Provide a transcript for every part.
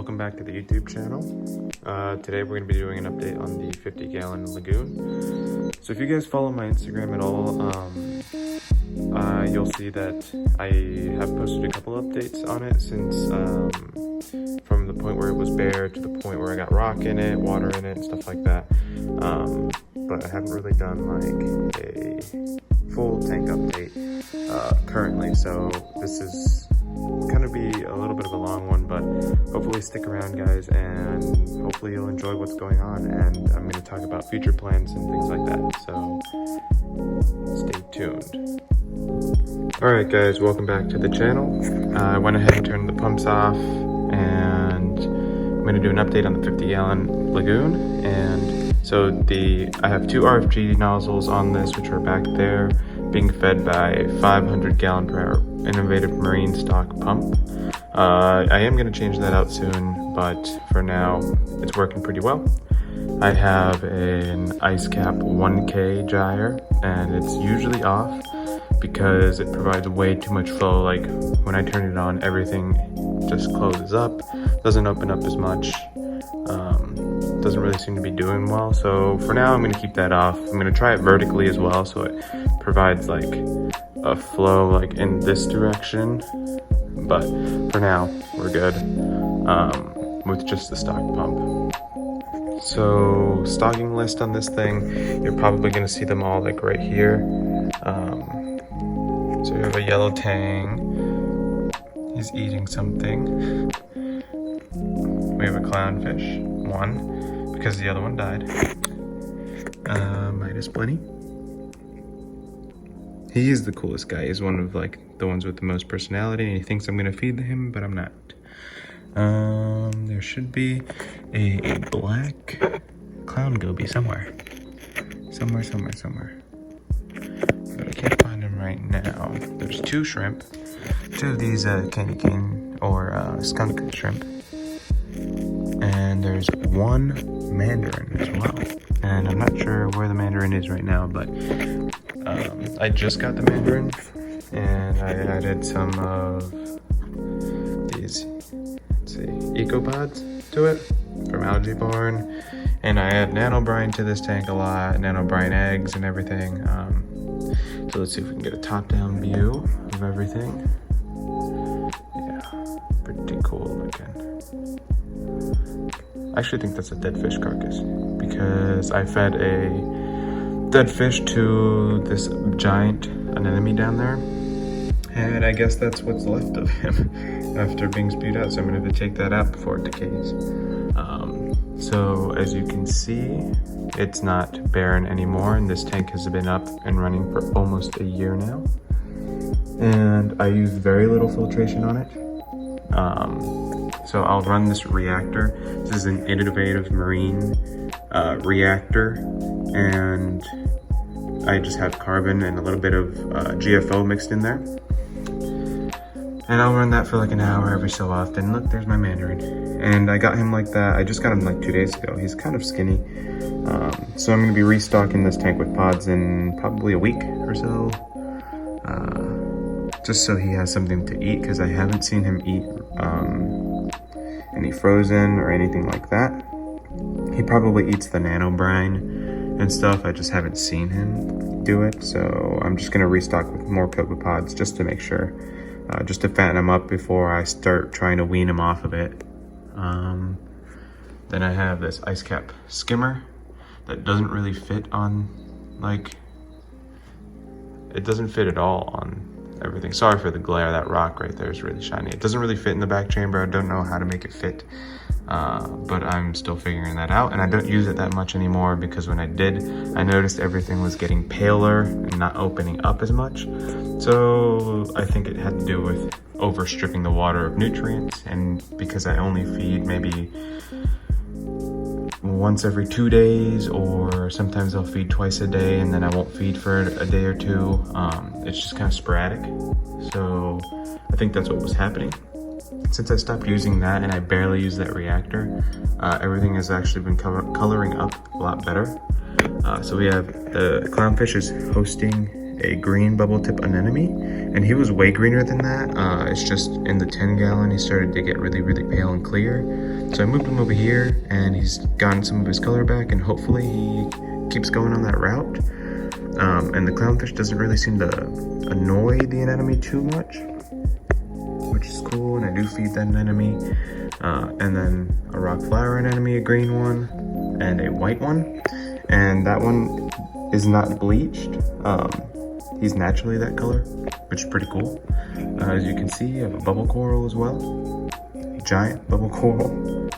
Welcome back to the YouTube channel. Today we're going to be doing an update on the 50-gallon lagoon. So if you guys follow my Instagram at all, you'll see that I have posted a couple updates on it since from the point where it was bare to the point where I got rock in it, water in it, and stuff like that. But I haven't really done like a full tank update currently, so this is gonna be a little bit of a long one, but hopefully stick around, guys, and hopefully you'll enjoy what's going on. And I'm going to talk about future plans and things like that, so stay tuned. Alright guys, welcome back to the channel. I went ahead and turned the pumps off, and I'm going to do an update on the 50-gallon lagoon. And so I have two RFG nozzles on this, which are back there, being fed by a 500-gallon per hour innovative marine stock pump. I am going to change that out soon, but for now it's working pretty well. I have an ice cap 1K gyre, and it's usually off because it provides way too much flow. Like when I turn it on, everything just closes up, doesn't open up as much, doesn't really seem to be doing well. So for now I'm going to keep that off. I'm going to try it vertically as well, so it provides like a flow like in this direction, but for now we're good with just the stock pump. So stocking list on this thing, you're probably going to see them all like right here. So we have a yellow tang, he's eating something. We have a clownfish, one, because the other one died. Midas Plenty. He is the coolest guy. He's one of like the ones with the most personality, and he thinks I'm gonna feed him, but I'm not. There should be a black clown goby somewhere. Somewhere. But I can't find him right now. There's two shrimp. Two of these candy cane or skunk shrimp. And there's one mandarin as well. And I'm not sure where the mandarin is right now, but I just got the mandarin, and I added some of these, let's see, ecopods to it from Algae Barn, and I add nano brine to this tank a lot, nano brine eggs and everything. So let's see if we can get a top-down view of everything. Yeah, pretty cool looking. I actually think that's a dead fish carcass, because I fed a dead fish to this giant anemone down there, and I guess that's what's left of him after being spewed out, so I'm gonna have to take that out before it decays. So as you can see, it's not barren anymore, and this tank has been up and running for almost a year now, and I use very little filtration on it. So I'll run this reactor. This is an innovative marine reactor, and I just have carbon and a little bit of GFO mixed in there. And I'll run that for like an hour every so often. Look, there's my mandarin. And I got him like that. I just got him like 2 days ago. He's kind of skinny. So I'm gonna be restocking this tank with pods in probably a week or so. Just so he has something to eat, because I haven't seen him eat any frozen or anything like that. He probably eats the nano brine and stuff. I just haven't seen him do it, so I'm just gonna restock with more copepods just to make sure, just to fatten him up before I start trying to wean him off of it. Then I have this ice cap skimmer that doesn't really fit on, like, it doesn't fit at all on everything. Sorry for the glare. That rock right there is really shiny. It doesn't really fit in the back chamber. I don't know how to make it fit, but I'm still figuring that out. And I don't use it that much anymore, because when I did, I noticed everything was getting paler and not opening up as much. So I think it had to do with overstripping the water of nutrients, and because I only feed maybe once every 2 days, or sometimes I'll feed twice a day and then I won't feed for a day or two. It's just kind of sporadic. So I think that's what was happening. Since I stopped using that and I barely use that reactor, everything has actually been coloring up a lot better. So we have the clownfish is hosting a green bubble tip anemone, and he was way greener than that. It's just in the 10-gallon he started to get really pale and clear. So I moved him over here, and he's gotten some of his color back, and hopefully he keeps going on that route. And the clownfish doesn't really seem to annoy the anemone too much, which is cool. And I do feed that anemone. And then a rock flower anemone, a green one, and a white one. And that one is not bleached. He's naturally that color, which is pretty cool. As you can see, I have a bubble coral as well. Giant bubble coral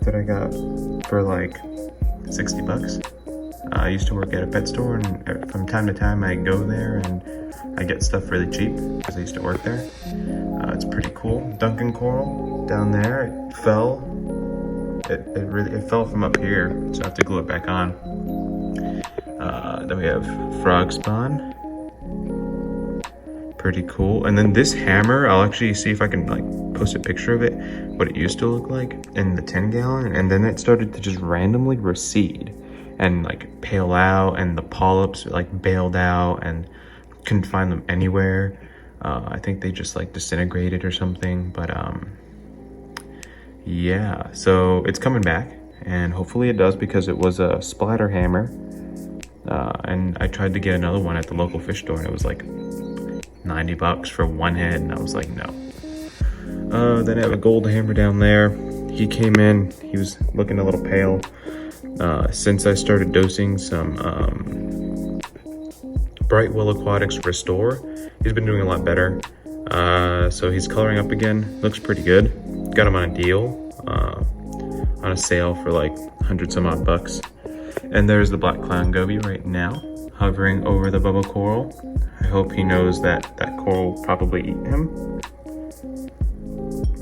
that I got for like 60 bucks. I used to work at a pet store, and from time to time I go there and I get stuff really cheap because I used to work there. It's pretty cool. Duncan coral down there, it fell. It fell from up here, so I have to glue it back on. Then we have frog spawn. Pretty cool. And then this hammer, I'll actually see if I can like post a picture of it, what it used to look like in the 10-gallon, and then it started to just randomly recede and like pale out, and the polyps like bailed out and couldn't find them anywhere. I think they just like disintegrated or something, but yeah, so it's coming back, and hopefully it does, because it was a splatter hammer. And I tried to get another one at the local fish store, and it was like 90 bucks for one head, and I was like, no. Then I have a gold hammer down there. He came in, he was looking a little pale. Since I started dosing some Bright Will Aquatics Restore, he's been doing a lot better. So he's coloring up again, looks pretty good. Got him on a deal, on a sale for like 100 some odd bucks. And there's the black clown goby right now, hovering over the bubble coral. I hope he knows that that coral will probably eat him,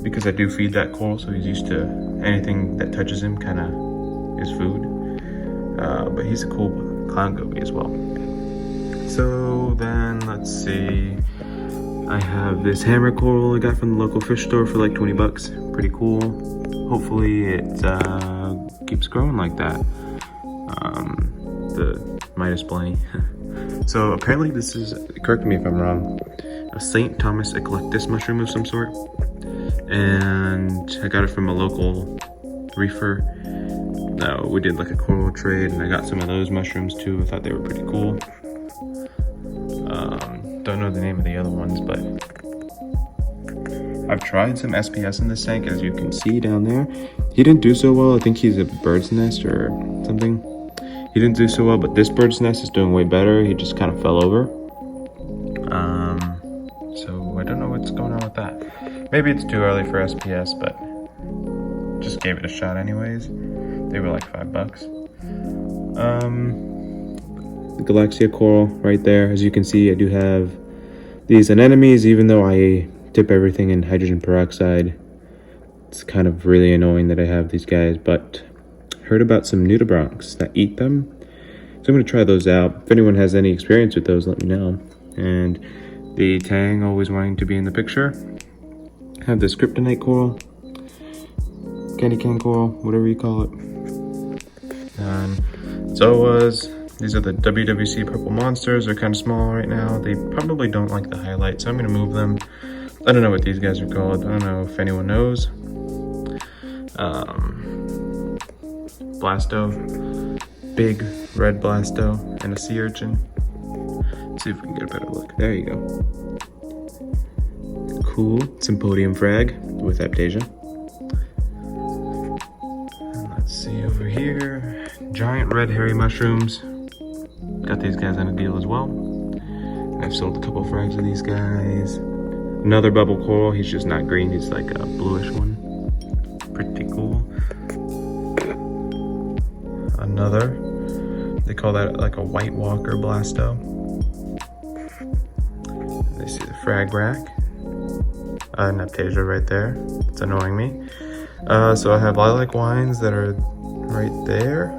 because I do feed that coral, so he's used to anything that touches him kind of is food. But he's a cool clown goby as well. So then let's see, I have this hammer coral I got from the local fish store for like 20 bucks. Pretty cool. Hopefully it keeps growing like that. The Midas Blenny. So apparently this is, correct me if I'm wrong, a St. Thomas eclectus mushroom of some sort. And I got it from a local reefer. We did like a coral trade, and I got some of those mushrooms too. I thought they were pretty cool. Don't know the name of the other ones, but I've tried some SPS in this tank, as you can see down there. He didn't do so well. I think he's a bird's nest or something. He didn't do so well, but this bird's nest is doing way better. He just kind of fell over. So I don't know what's going on with that. Maybe it's too early for SPS, but just gave it a shot anyways. They were like $5. The Galaxia coral right there. As you can see, I do have these anemones, even though I dip everything in hydrogen peroxide. It's kind of really annoying that I have these guys, but heard about some nudibranchs that eat them. So I'm going to try those out. If anyone has any experience with those, let me know. And the tang always wanting to be in the picture. I have this kryptonite coral, candy cane coral, whatever you call it. And these are the WWC purple monsters. They're kind of small right now. They probably don't like the highlight, so I'm going to move them. I don't know what these guys are called. I don't know if anyone knows. Blasto, big red blasto, and a sea urchin. Let's see if we can get a better look. There you go. Cool Sympodium frag with Aptasia. And let's see over here, giant red hairy mushrooms. Got these guys on a deal as well. I've sold a couple frags of these guys. Another bubble coral. He's just not green. He's like a bluish one. Pretty cool. Another. They call that like a white walker blasto. They see the frag rack. An Aptasia right there. It's annoying me. So I have lilac wines that are right there.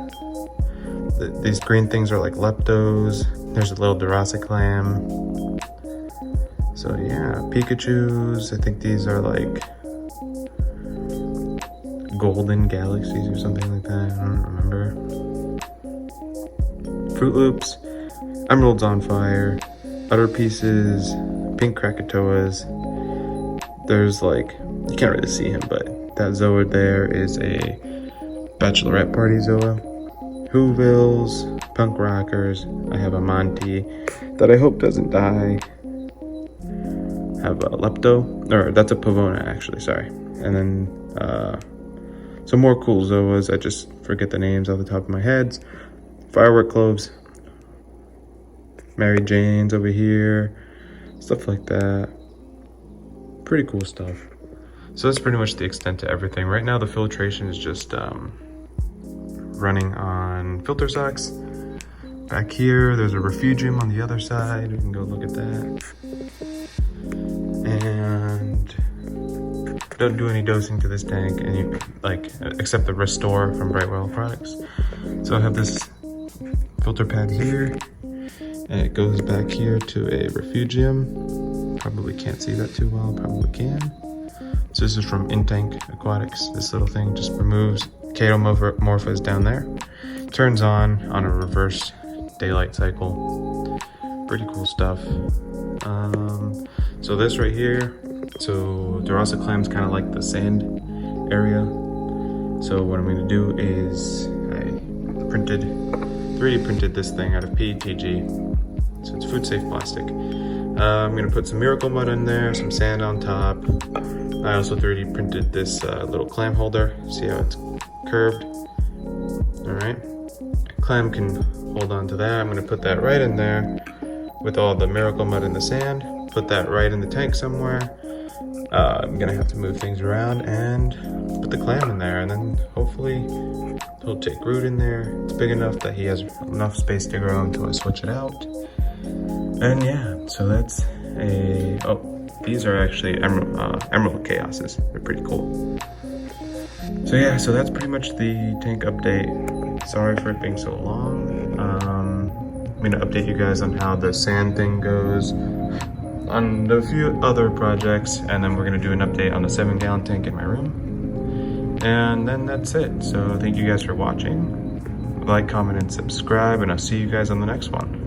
These green things are like leptos. There's a little Duraciclam. So yeah, Pikachus. I think these are like golden galaxies or something like that. I don't remember. Fruit Loops. I emeralds on fire, butter pieces, pink Krakatoas. There's like, you can't really see him, but that Zoa there is a bachelorette party Zoa. Whovilles, punk rockers. I have a Monty that I hope doesn't die. Have a Lepto, or that's a Pavona actually, sorry. And then some more cool Zoas. I just forget the names off the top of my head. Firework cloves. Mary Jane's over here. Stuff like that. Pretty cool stuff. So that's pretty much the extent to everything. Right now the filtration is just running on filter socks. Back here, there's a refugium on the other side. We can go look at that. And don't do any dosing to this tank, and you except the Restore from Brightwell products. So I have this filter pad here, and it goes back here to a refugium. Probably can't see that too well, probably can. So this is from In-Tank Aquatics. This little thing just removes Chaetomorpha is down there. Turns on a reverse daylight cycle. Pretty cool stuff. So this right here, so Dorasa clam's kind of like the sand area. So what I'm gonna do is I 3D printed this thing out of PETG. So it's food safe plastic. I'm gonna put some Miracle Mud in there, some sand on top. I also 3D printed this little clam holder. See how it's curved? All right. Clam can hold on to that. I'm gonna put that right in there with all the Miracle Mud and the sand. Put that right in the tank somewhere. I'm gonna have to move things around and put the clam in there, and then hopefully he'll take root in there. It's big enough that he has enough space to grow until I switch it out. And yeah, so that's these are actually Emerald Chaoses. They're pretty cool. So yeah, so that's pretty much the tank update. Sorry for it being so long. I'm gonna update you guys on how the sand thing goes on a few other projects, and then we're gonna do an update on the 7-gallon tank in my room. And then that's it. So thank you guys for watching. Like, comment, and subscribe, and I'll see you guys on the next one.